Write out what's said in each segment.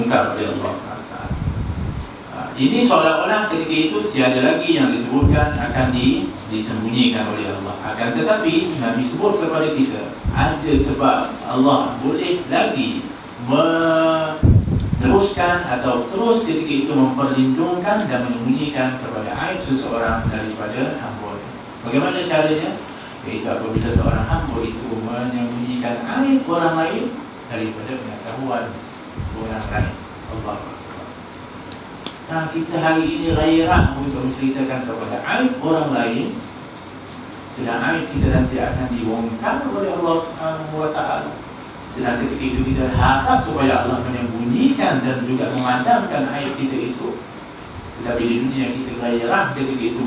dibongkar oleh Allah SWT. Ini seolah-olah ketika itu tiada lagi yang disebutkan akan disembunyikan oleh Allah. Akan tetapi Nabi sebut kepada kita ada sebab Allah boleh lagi meneruskan atau terus ketika itu memperlindungkan dan menyembunyikan kepada aib seseorang daripada hamba. Bagaimana caranya? Iaitu apabila seorang hamba itu menyembunyikan aib orang lain daripada pengetahuan orang lain. Allah. Nah, kita hari ini gairah untuk menceritakan kepada aib orang lain, sedang aib kita nanti akan dibongkar oleh Allah Subhanahu wa Ta'ala. Sedang ketika itu kita harap supaya Allah menyembunyikan dan juga memadamkan aib kita itu. Tetapi di dunia kita gairah ketika itu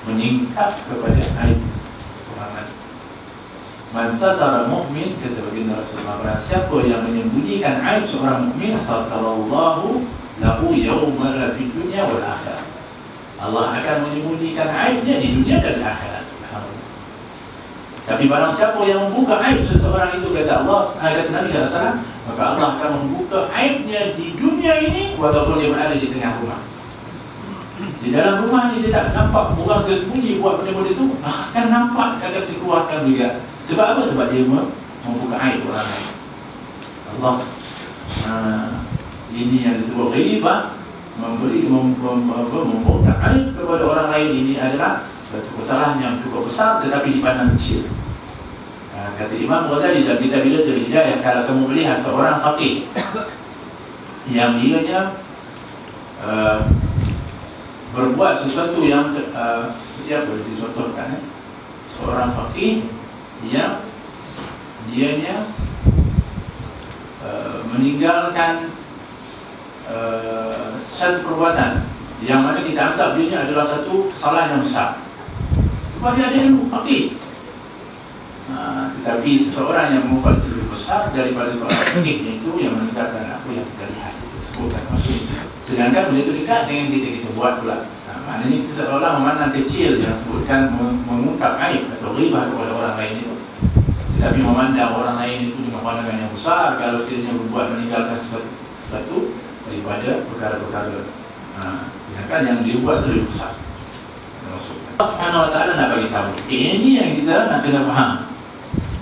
menyingkap kepada aib orang lain. Man satara mu'min, kata baginda Rasulullah, siapa yang menyembunyikan aib seorang mukmin, satarallahu lahu yawma fid dunya wal akhirah. Allah akan menyembunyikan aibnya di dunia dan di akhirat. Tapi barang siapa yang membuka aib seseorang itu, kata Allah, kata Nabi SAW, maka Allah akan membuka aibnya di dunia ini walaupun dia berada di tengah rumah. Di dalam rumah ni dia tak nampak orang tersembunyi buat benda-benda itu, akan nampak, akan dikeluarkan juga. Sebab apa? Sebab dia membuka aib orang lain. Allah ini yang disebut ghibah, membongkar aib kepada orang lain. Ini adalah satu kesalahan yang cukup besar tetapi dipandang kecil. Kata Imam Ghazali dalam kitab Bidatul Hidayah, kalau kamu melihat seorang faqih yang dianya berbuat sesuatu yang seperti apa dicontohkan, seorang faqih yang dianya meninggalkan satu perbuatan yang mana kita anggap dia adalah satu kesalahan yang besar. Sebab dia ada ilmu faqih. Tetapi seseorang yang membuat itu lebih besar daripada seorang faqih itu yang meninggalkan apa yang kita lihat itu sebutkan maksudnya. Sedangkan benda itu dekat dengan kita buat pula. Maknanya kita seolah memandang kecil yang sebutkan mengungkap aib atau ghibah kepada orang lain itu. Tetapi memandang orang lain itu dengan pandangan yang besar kalau kiranya berbuat meninggalkan sesuatu daripada perkara-perkara. Sedangkan yang dia buat itu lebih besar. Allah Subhanahu wa Ta'ala nak bagi tahu. Ini yang kita nak kena faham.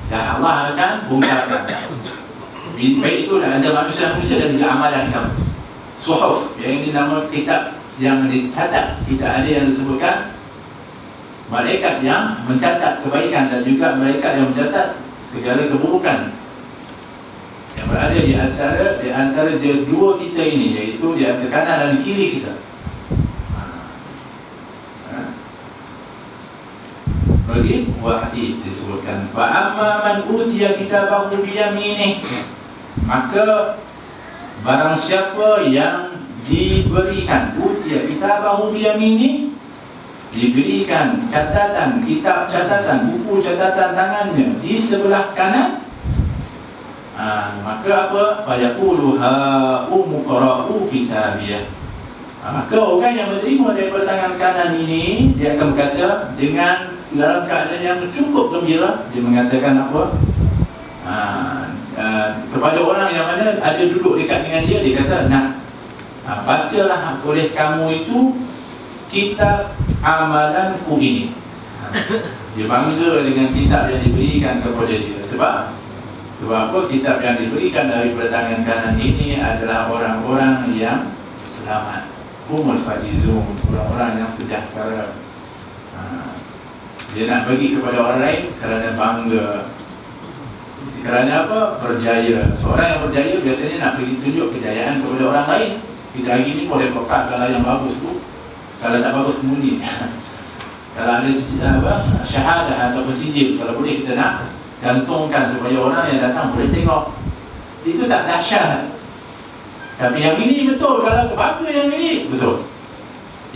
Dan Allah akan bongkarkan. Baik itu ada manusia-manusia dan juga amalan kamu. Suhuf, yang ini nama kitab yang dicatat. Kita ada yang disebutkan malaikat yang mencatat kebaikan dan juga malaikat yang mencatat segala keburukan yang berada di antara dua kita ini, iaitu di antara kanan dan kiri kita. Bagi wahid disebutkan, fa amma man utiya kitabahu bi yaminih, maka barang siapa yang diberikan utiya kitabahu bi yaminih, diberikan catatan, kitab catatan, buku catatan tangannya di sebelah kanan, maka apa? Fayaqulu ha umqra'u kitabiyah. Maka orang yang menerima daripada tangan kanan ini, dia akan berkata dengan dalam keadaan yang cukup gembira, dia mengatakan apa? Kepada orang yang mana ada duduk dekat dengan dia, dia kata, nah, bacalah oleh kamu itu kitab amalanku ini. Dia bangga dengan kitab yang diberikan kepada dia. Sebab apa? Kitab yang diberikan daripada tangan kanan ini adalah orang-orang yang selamat. Humul faizun, orang-orang yang sejahtera. Dia nak bagi kepada orang lain kerana bangga. Kerana apa? Berjaya. Seorang yang berjaya biasanya nak bagi tunjuk kejayaan kepada orang lain. Kita hari ini boleh pekat kalau yang bagus tu, kalau tak bagus sembunyi. Kalau ada syahadah atau sijil, kalau boleh kita nak gantungkan supaya orang yang datang boleh tengok. Itu tak dahsyat. Tapi yang ini betul, kalau bangga yang ini betul.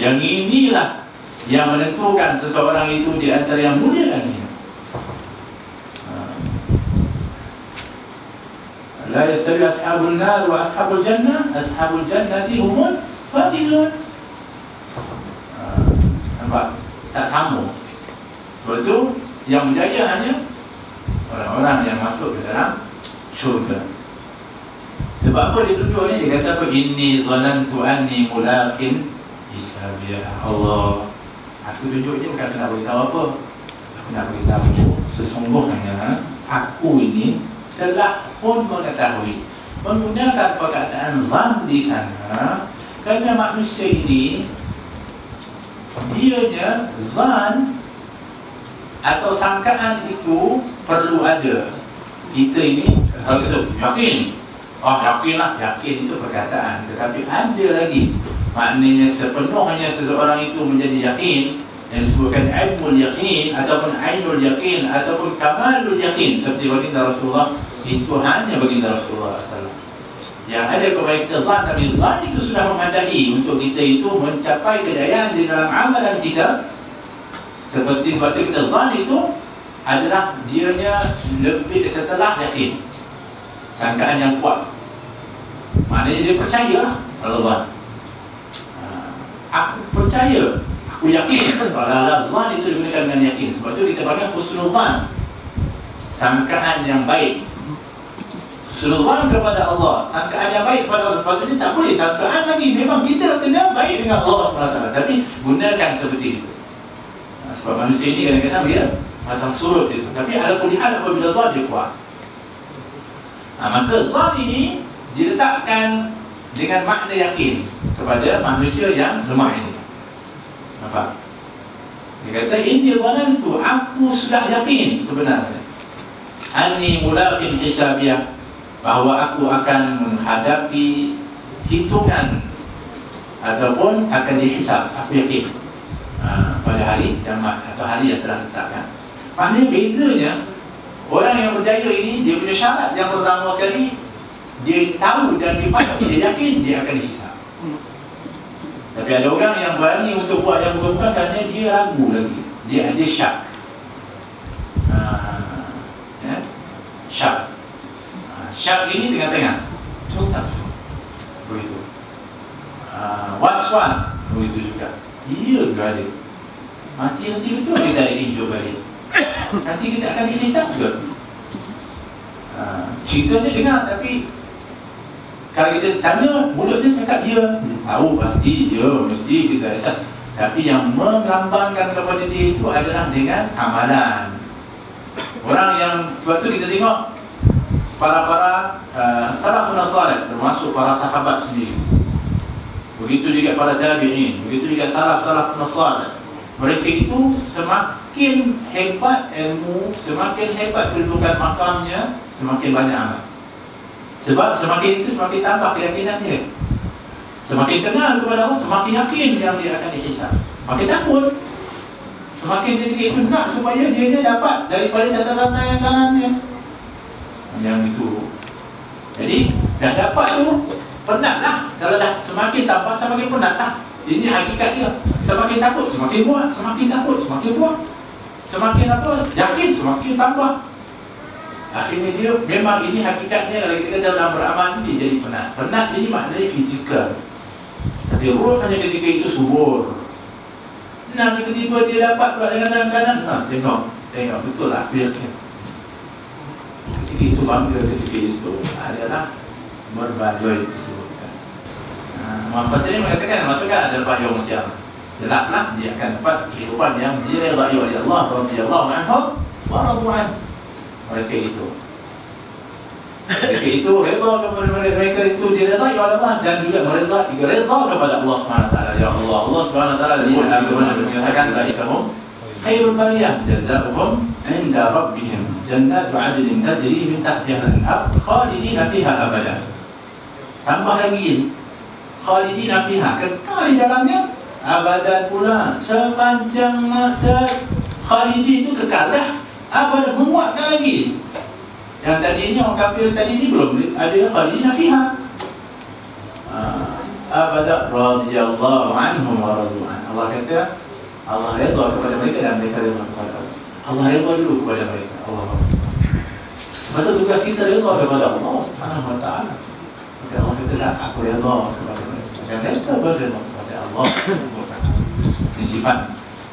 Yang inilah yang menentukan seseorang itu di antara yang mulia dan hina. La yastawi ashabul nar wa ashabul jannah, ashabul jannati humul faizun. Nampak? Tak sama. Sebab itu yang berjaya hanya orang-orang yang masuk ke dalam syurga. Sebab apa dia tunjuk ni? Dia kata apa? Inni zanantu anni mulaqin hisabiya. Allah, aku tunjuk je bukan nak beritahu apa. Aku nak beritahu sesungguhnya aku ini telah pun mengetahui, menggunakan perkataan zan di sana kerana manusia ini dianya zan atau sangkaan itu perlu ada. Kita ini kalau kita yakin, yakinlah, yakin itu perkataan, tetapi ada lagi maknanya sepenuhnya seseorang itu menjadi yakin yang disebutkan ilmul yakin ataupun ainul yakin ataupun kamalul yakin seperti baginda Rasulullah, itu hanya baginda Rasulullah SAW yang ada kepada kita zan. Tapi zan itu sudah memadai untuk kita itu mencapai kejayaan di dalam amalan kita. Seperti sebab itu kita zan itu adalah dianya lebih setelah yakin, sangkaan yang kuat. Maknanya dia percayalah Allah. Aku percaya, aku yakin. Kalau zan itu digunakan dengan yakin, sebab itu kita panggil husnul zan, sangkaan yang baik. Husnul zan kepada Allah, sangkaan yang baik kepada Allah. Sebab itu tak boleh sangkaan lagi, memang kita kena baik dengan Allah SWT, tapi gunakan seperti itu. Sebab manusia ini kadang-kadang dia pasang surut itu. Tapi ada pilihan apabila zan dia kuat. Maka zan ini diletakkan dengan makna yakin kepada manusia yang lemah ini. Nampak? Dia kata, inni zanantu, aku sudah yakin sebenarnya, anni mulaqin hisabiyah, bahawa aku akan menghadapi hitungan ataupun akan dihisab. Aku yakin pada hari kiamat atau hari yang telah ditetapkan. Maknanya bezanya, orang yang berjaya ini, dia punya syarat yang pertama sekali, dia tahu dan dipasti, dia yakin dia akan dihisab. Tapi ada orang yang berani untuk buat yang bukan-bukan kerana dia ragu lagi, dia ada syak. Syak. Syak ini tengah-tengah, tak begitu. Was-was, begitu juga. Iya juga ada. Nanti betul kita ini hidup balik. Nanti kita akan dihisab juga. Ceritanya dengar, tapi kalau kita tanya, mulut dia cakap dia tahu pasti, dia mesti kita hisab. Tapi yang melambangkan kepada dia itu adalah dengan amalan. Orang yang, sebab tu kita tengok para salafun salih, termasuk para sahabat sendiri, begitu juga para tabi'in, begitu juga salafun salih. Mereka itu semakin hebat ilmu, semakin hebat kedudukan makamnya, semakin banyak amal. Sebab semakin itu semakin tambah keyakinan dia. Semakin kenal kepada Allah, semakin yakin yang dia akan dihisab. Makin takut. Semakin ketika itu nak supaya dia dapat daripada catatan tangan kanannya. Yang itu. Jadi dah dapat tu, penatlah. Kalau dah semakin tambah, semakin penatlah. Ini hakikat dia. Semakin takut, semakin buat. Semakin takut, semakin buat. Semakin apa? Yakin, semakin tambah. Akhirnya dia, memang ini hakikatnya. Kalau kita dalam beramal ni, dia jadi penat. Penat ini maknanya fizikal. Tapi roh hanya ketika itu subur. Nah, tiba-tiba dia dapat pula dengan tangan kanan. Tengok, betul lah, aku yakin. Ketika itu bangga, ketika itu adalah berbaloi disebutkan. Muhammad ini mengatakan, maksudkan ada lepas yaumul qiyamah. Jelaslah dia akan dapat kehidupan yang diridai oleh Allah radhiyallahu anhu wa radu anhu. Mereka itu redha kepada mereka itu diridai oleh Allah, dan juga redha kepada Allah SWT. Ya Allah, Allah SWT dia bagaimana berkatakan, laikahum khairul bariyah jazaohum inda rabbihim jannatu adlin tajri min tahtiha al-anhar khalidina fiha abada. Tambah lagi, khalidina fiha, kekal di dalamnya, abadan pula, sepanjang masa. Khalidin itu kekal dah, abadan, menguatkan lagi. Yang tadinya orang kafir tadi ni belum ada khalidina fiha. Abada radhiyallahu anhum wa radu an. Allah kata, Allah redha kepada mereka dan mereka redha kepada Allah. Allah redha dulu kepada mereka. Allah. Sebab itu tugas kita redha kepada Allah Subhanahu wa taala. Maka Allah kata, aku redha kepada mereka dan mereka berredha kepada Allah. Ini sifat.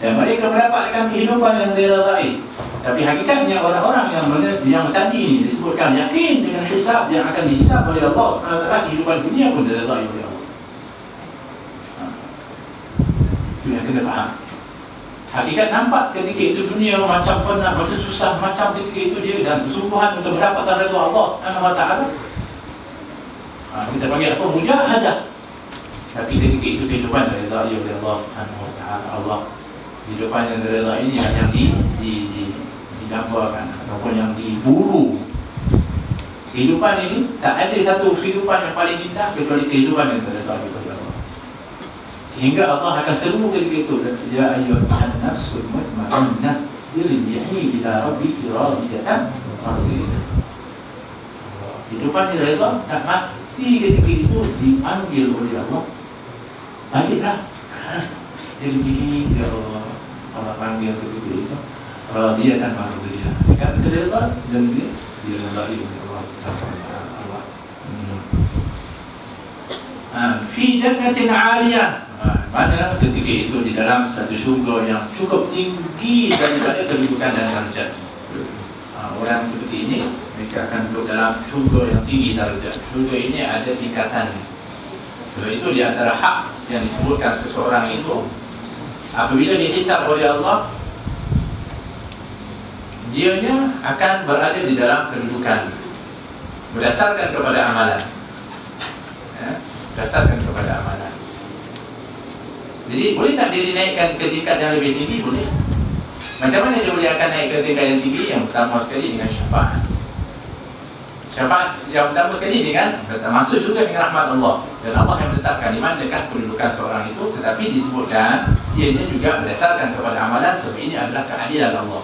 Dan mereka mendapatkan kehidupan yang diridai. Tapi hakikatnya orang-orang yang tadi disebutkan yakin dengan hisab yang akan dihisab oleh Allah SWT, kehidupan dunia pun diredai oleh Allah. Itu yang kena faham. Hakikat nampak ketika itu dunia macam penat, macam susah, macam ketika itu dia dan kesungguhan untuk mendapatkan redha Allah SWT. Kita panggil apa? Mujahadah. Tapi ketika itu kehidupan diredai oleh Allah SWT. Allah kehidupan yang diredai ini yang digambarkan ataupun yang diburu. Kehidupan ini tak ada satu kehidupan yang paling indah kecuali kehidupan yang diredai oleh Allah. Sehingga Allah akan seru ketika itu, ya ayyuhan nafsul mutmainnah irji'i ila rabbiki radiyatan mardiyah. Kehidupan diredai tak mati ketika itu dipanggil oleh Allah. Baliklah. Irji'i ya Allah. Allah panggil ketika itu radiyatan mardiyah. Kan diredai dan diredai oleh Allah. Fi jannatin 'aliyah. Mana ketika itu di dalam satu syurga yang cukup tinggi daripada kedudukan dan darjat. Orang seperti ini mereka akan duduk dalam syurga yang tinggi darjat. Syurga ini ada tingkatan. Sebab itu di antara hak yang disebutkan seseorang itu, apabila dihisab oleh Allah, dianya akan berada di dalam kedudukan berdasarkan kepada amalan. Berdasarkan kepada amalan. Jadi boleh tak dia dinaikkan ke tingkat yang lebih tinggi? Boleh. Macam mana dia boleh akan naik ke tingkat yang tinggi? Yang pertama sekali dengan syafaat. Syafaat yang pertama sekali dengan masuk juga dengan rahmat Allah. Dan Allah yang menetapkan di manakah kedudukan seorang itu. Tetapi disebutkan ianya juga berdasarkan kepada amalan. Sebab ini adalah keadilan Allah.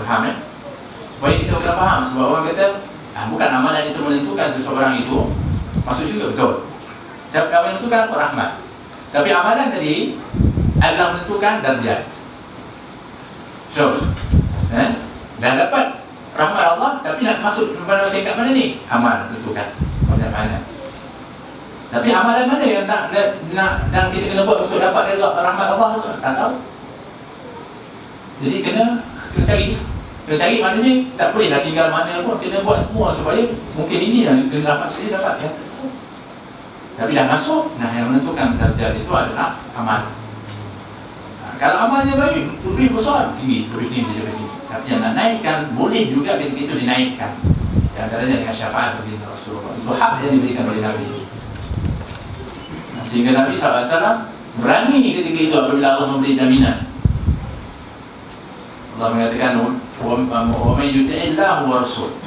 Faham ya? Supaya kita kena faham. Sebab orang kata bukan amalan itu menentukan seseorang itu masuk juga. Betul. Sebab yang menentukan apa? Rahmat. Tapi amalan tadi adalah menentukan darjat. So, dah dapat rahmat Allah, tapi nak masuk kepada tingkat mana ni? Amal menentukan macam mana. Tapi amalan mana yang nak kita kena buat untuk dapat rahmat Allah tu? Tak tahu. Jadi kena cari. Kena cari maknanya tak bolehlah tinggal mana pun, kena buat semua supaya mungkin ini yang kena dapat saja dapat ya. Tapi dah masuk, yang menentukan darjat itu adalah amal. Kalau amalnya baik, lebih besar, tinggi, lebih tinggi. Tapi yang nak naikkan, boleh juga ketika itu dinaikkan. Di antaranya dengan syafaat baginda Rasulullah. Itu hak yang diberikan oleh Nabi. Sehingga Nabi SAW berani ketika itu apabila Allah memberi jaminan. Allah mengatakan, وَمَنْ يُطِعِ اللَّهَ وَرَسُولَهُ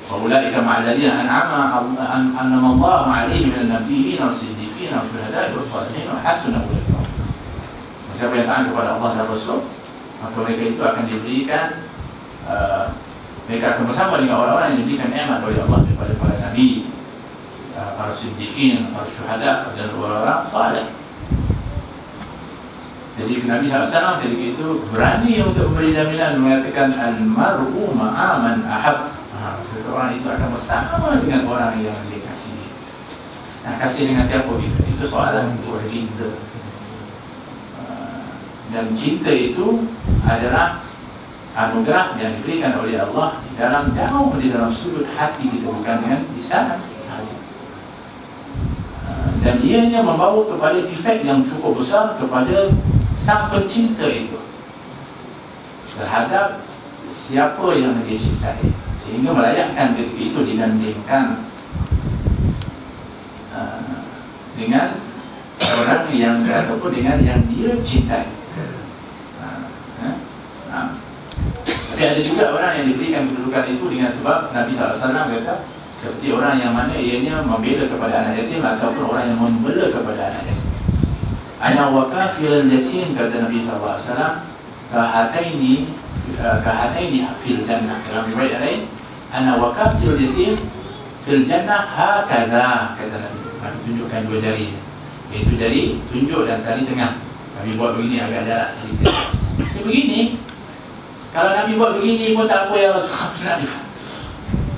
وَأُولَٰئِكَ مَعَ الَّذِينَ أَنْعَمَ اللَّهُ عَلَيْهِمْ مِنَ النَّبِيِّينَ وَالصِّدِّيقِينَ وَالشُّهَدَاءِ وَالصَّالِحِينَ وَحَسُنَ أُولَٰئِكَ رَفِيقًا. Siapa yang taat kepada Allah dan Rasul, maka mereka itu akan diberikan, mereka akan bersama dengan orang-orang yang diberikan nikmat oleh Allah daripada para nabi, para siddiqin, para syuhada dan orang-orang saleh. Jadi Nabi SAW ketika itu berani untuk memberi jaminan, mengatakan al-mar'u ma'a man ahab. Seseorang itu akan bersama dengan orang yang dia kasih. Nah, kasih dengan siapa kita? Itu soalan buat cinta. Dan cinta itu adalah anugerah yang diberikan oleh Allah di dalam jauh di dalam sudut hati kita, bukan dengan lisan. Dan ianya membawa kepada efek yang cukup besar kepada sang pencinta itu terhadap siapa yang dia cintai, sehingga melayakkan ketika itu dibandingkan dengan orang yang ataupun dengan yang dia cintai. Tapi ada juga orang yang diberikan kedudukan itu dengan sebab Nabi SAW kata seperti orang yang mana ianya membela kepada anak yatim ataupun orang yang membela kepada anak yatim. Ana wa kafilul yatim, kata Nabi SAW, kahataini fil jannah. Dalam riwayat lain, ana wa kafilul yatim fil jannah hakadha, kata Nabi. Tunjukkan dua jari, iaitu jari tunjuk dan tali tengah. Nabi buat begini agak jarak sedikit. Dia begini. Kalau Nabi buat begini pun tak apa ya Rasulullah.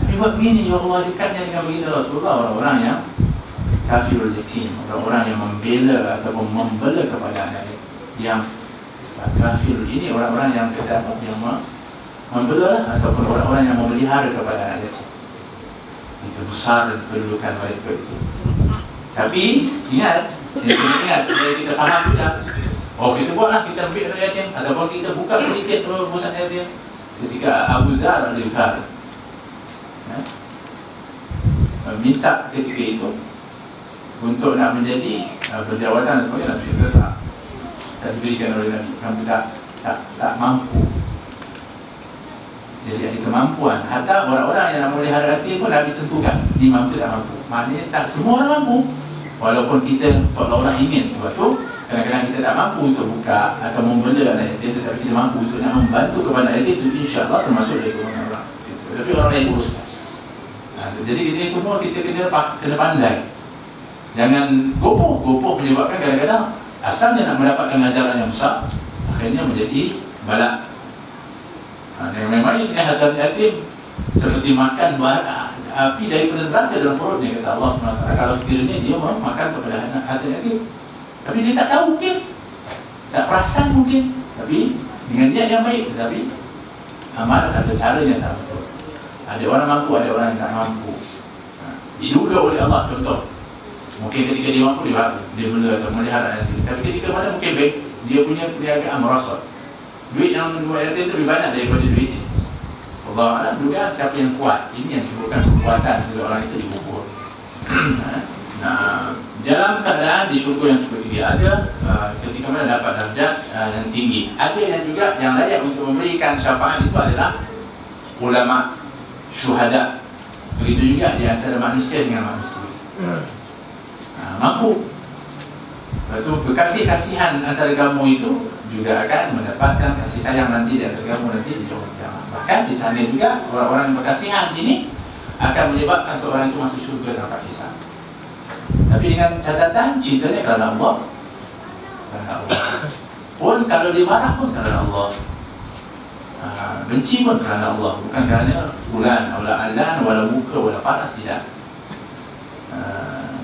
Nabi buat begini, ya Allah, dekatnya dengan begini Rasulullah. Orang-orang yang kafirul yatim, orang-orang yang membela ataupun membela kepada anak yang kafir ini, orang-orang yang kata yang membela ataupun orang-orang yang memelihara kepada anak yatim. Itu besar kedudukan mereka itu. Tapi ingat, supaya kita faham juga. Oh, kita buatlah, kita ambil anak yatim, ataupun kita buka sedikit perusahaan yatim. Ketika Abu Dhar al-Ghifari minta ketika itu untuk nak menjadi berjawatan sebagai Nabi, kita tak diberikan oleh Nabi, kamu tak mampu. Jadi ada kemampuan. Hatta orang-orang yang nak memelihara yatim pun Nabi tentukan dia mampu tak mampu. Maknanya tak semua orang mampu. Walaupun kita seolah-olah ingin, sebab tu kadang-kadang kita tak mampu untuk buka atau membela anak yatim, tetapi kita mampu untuk nak membantu kepada anak yatim, itu insya-Allah termasuk dari golongan orang. Tapi orang lain uruskan. Jadi ini semua kita kena pandai. Jangan gopoh menyebabkan kadang-kadang asalnya nak mendapatkan ajaran yang besar, akhirnya menjadi balak. Memang ini harta yatim seperti makan api daripada neraka dalam perutnya, kata Allah SWT. Kalau sekiranya dia makan kepada anak harta yatim, tapi dia tak tahu mungkin, tak perasan mungkin, tapi dengan niat yang baik, tetapi amal ada caranya tak betul. Ada orang mampu, ada orang yang tak mampu. Diduga oleh Allah, contoh, mungkin ketika dia mampu dia bela atau melihara yatim, tapi ketika mana mungkin baik, dia punya perniagaan merosot, duit yang buat yatim itu lebih banyak daripada duit ini. Allah Alam juga siapa yang kuat. Ini yang disebutkan kekuatan seseorang itu diukur. Nah, dalam keadaan di syurga yang seperti dia ada, ketika mana dapat darjat yang tinggi. Ada yang juga yang layak untuk memberikan syafaat itu adalah ulama, syuhada. Begitu juga di antara manusia dengan manusia. Mampu. Lepas tu kekasih-kasihan antara kamu itu juga akan mendapatkan kasih sayang nanti di antara kamu nanti di yaumul qiyamah. Bahkan di sana juga orang-orang yang berkasihan ini akan menyebabkan seorang itu masuk syurga tanpa hisab. Tapi dengan catatan ceritanya kerana Allah. Kerana Allah. Pun kalau dimarah pun kerana Allah. Benci pun kerana Allah, bukan kerana bulan, wala azan, wala muka, wala panas, tidak.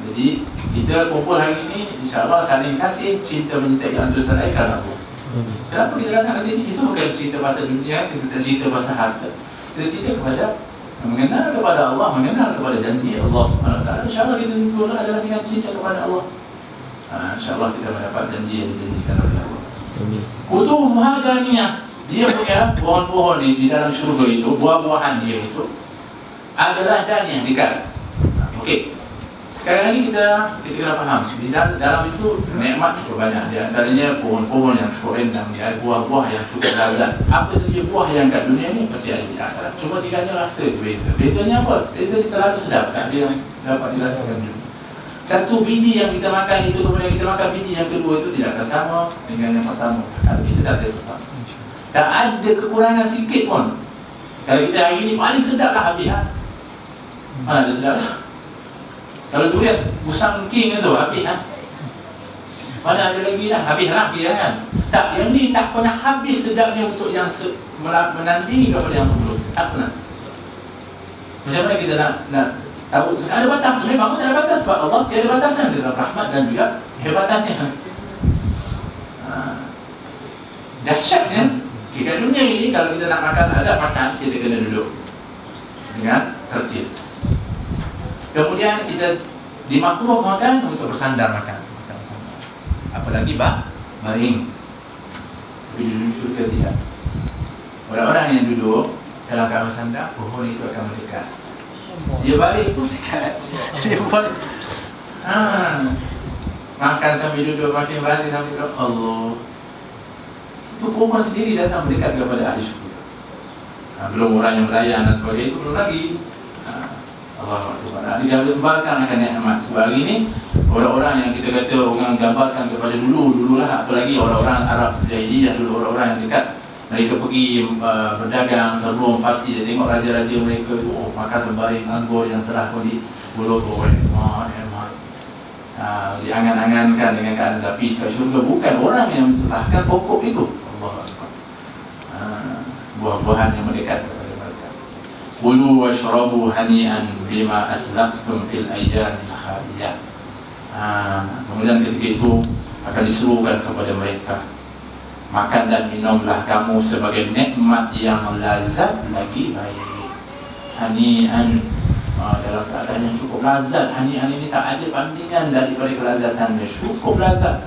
Jadi kita kumpul hari ini, insya-Allah saling kasih, cinta mencintai antara saudara kerana Allah. Kenapa kita datang ke sini? Itu bukan cerita pasal dunia, kita cerita pasal harta. Kita cerita kepada mengenal kepada Allah, mengenal kepada janji Allah SWT. InsyaAllah kita dulu adalah dengan cinta kepada Allah. InsyaAllah kita mendapat janji yang dijanjikan oleh Allah. Kutuh Mahadaniyah, dia punya pohon-pohon di dalam syurga itu, buah-buahan dia itu adalah daniyah, dekat. Okey. Sekarang ini kita kena faham, di dalam itu nikmat cukup banyak. Di antaranya pohon-pohon yang cukup rindang, ada buah-buah yang cukup lazat. Apa saja buah yang kat dunia ni pasti ada di akhirat. Cuma tinggalnya rasa itu beza. Bezanya apa? Bezanya terlalu sedap, tak ada yang dapat dirasakan dulu. Satu biji yang kita makan itu, kemudian kita makan biji yang kedua itu tidak akan sama dengan yang pertama. Lebih sedap dari pertama. Tak ada kekurangan sikit pun. Kalau kita hari ini paling sedap lah habis. Mana ada sedap lah. Kalau durian busang king itu habis mana ada lagi dah, habis lah dia kan. Tak, yang ni tak pernah habis sedapnya untuk yang menandingi kepada yang sebelum. Tak pernah. Macam mana kita nak tahu? Ada batas, memang ada batas sebab Allah tiada batasan dalam rahmat dan juga hebatannya. Dahsyatnya jika dunia ini kalau kita nak makan, ada makan, kita kena duduk dengan tertib. Kemudian kita dimakruh makan untuk bersandar makan. Apalagi baring. Tapi duduk syurga tidak. Orang-orang yang duduk dalam keadaan bersandar, pohon itu akan mendekat. Dia balik pun dekat. Dia buat makan sambil duduk, makan balik sambil duduk. Allah. Itu pohon sendiri datang mendekat kepada ahli syurga. Belum orang yang melayan dan sebagainya, itu belum lagi. Allah SWT digambarkan akan nikmat. Sebab hari ini orang-orang yang kita kata orang gambarkan kepada dululah, apalagi orang-orang Arab jahiliyah dulu, orang-orang yang dekat, mereka pergi berdagang, terbang Parsi, dia tengok raja-raja mereka itu makan sembaring anggur yang telah pun digolok nikmat. Diangan-angankan dengan keadaan, tapi kat syurga bukan orang yang mencelahkan pokok itu. Allah SWT. Buah-buahan yang mendekat kepada mereka. Kulu washrabu hani'an bima aslaftum fil ayyamil khaliyah. Kemudian ketika itu akan diserukan kepada mereka, Makan dan minumlah kamu sebagai nikmat yang lazat lagi baik. Hani'an, dalam keadaan yang cukup lazat. Hani'an ini tak ada bandingan daripada kelazatannya, cukup lazat.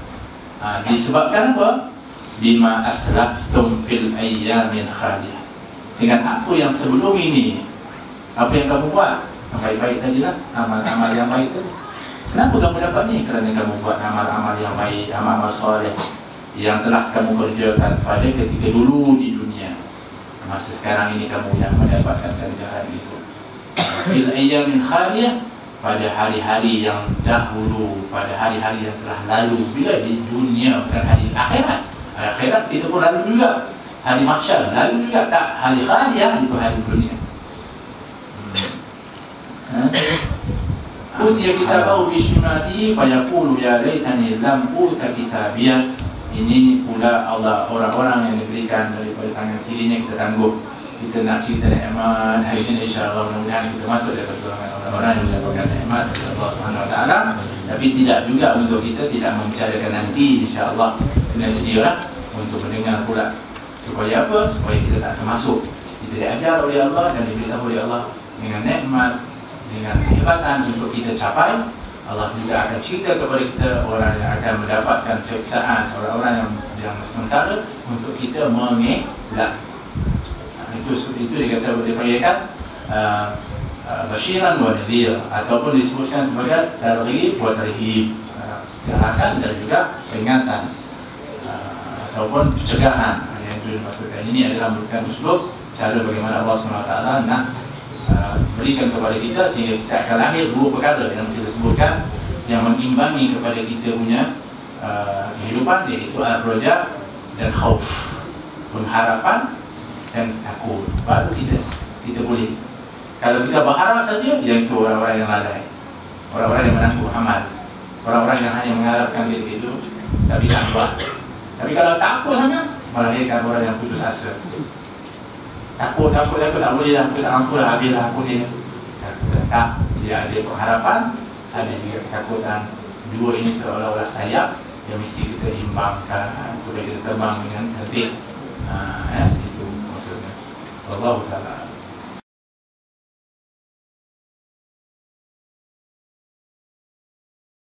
Disebabkan apa? Bima aslaftum fil ayyamin khaliyah. Dengan apa yang sebelum ini, apa yang kamu buat, yang baik-baik tadi lah, amal-amal yang baik tadi. Kenapa kamu dapat ni? Kerana kamu buat amal-amal yang baik, amal-amal soleh yang telah kamu kerjakan pada ketika dulu di dunia. Masa sekarang ini kamu yang mendapatkan ganjaran itu. Fil ayyamin khaliyah, pada hari-hari yang dahulu, pada hari-hari yang telah lalu. Bila di dunia, bukan hari akhirat. Hari akhirat kita pun lalu juga. Hari mahsyar lalu juga, tak. Hari khaliyah itu hari dunia. Utiya kitabahu bishimalihi fayaqulu ya laitani lam uta kitabiyah. Ini pula Allah, orang-orang yang diberikan daripada tangan kirinya kita tangguh. Kita nak cerita nikmat hari ini, insya-Allah mudah-mudahan kita masuk dalam golongan orang-orang yang mendapatkan nikmat dari Allah Subhanahu Wa Taala. Tapi tidak juga untuk kita tidak membicarakan nanti, insya-Allah kena sedialah untuk mendengar pula. Supaya apa? Supaya kita tak termasuk. Kita diajar oleh Allah dan diberitahu oleh Allah dengan nikmat, dengan kehebatan untuk kita capai. Allah juga akan cerita kepada kita orang yang akan mendapatkan siksaan, orang-orang yang sengsara untuk kita mengelak. Itu dikatakan basyiran wa nadhir, ataupun disebutkan sebagai targhib wa tarhib, gerakan dan juga peringatan ataupun pencegahan. Yang itu dimaksudkan. Ini adalah merupakan uslub cara bagaimana Allah SWT nak berikan kepada kita sehingga kita akan lahir dua perkara yang kita sebutkan yang mengimbangi kepada kita punya kehidupan, iaitu ar-raja dan khauf, pengharapan dan takut. Baru kita boleh. Kalau kita berharap saja, yang itu orang-orang yang lalai, orang-orang yang menangguh amal, orang-orang yang hanya mengharapkan itu tapi tak buat. Tapi kalau takut sangat, melahirkan orang yang putus asa. Takut tak boleh lah, aku tak mampu lah, habislah aku ni. Tak, dia ada pengharapan, ada juga ketakutan. Dua ini seolah-olah sayap yang mesti kita imbangkan supaya kita terbang dengan tertib. Itu maksudnya. Wallahu ta'ala.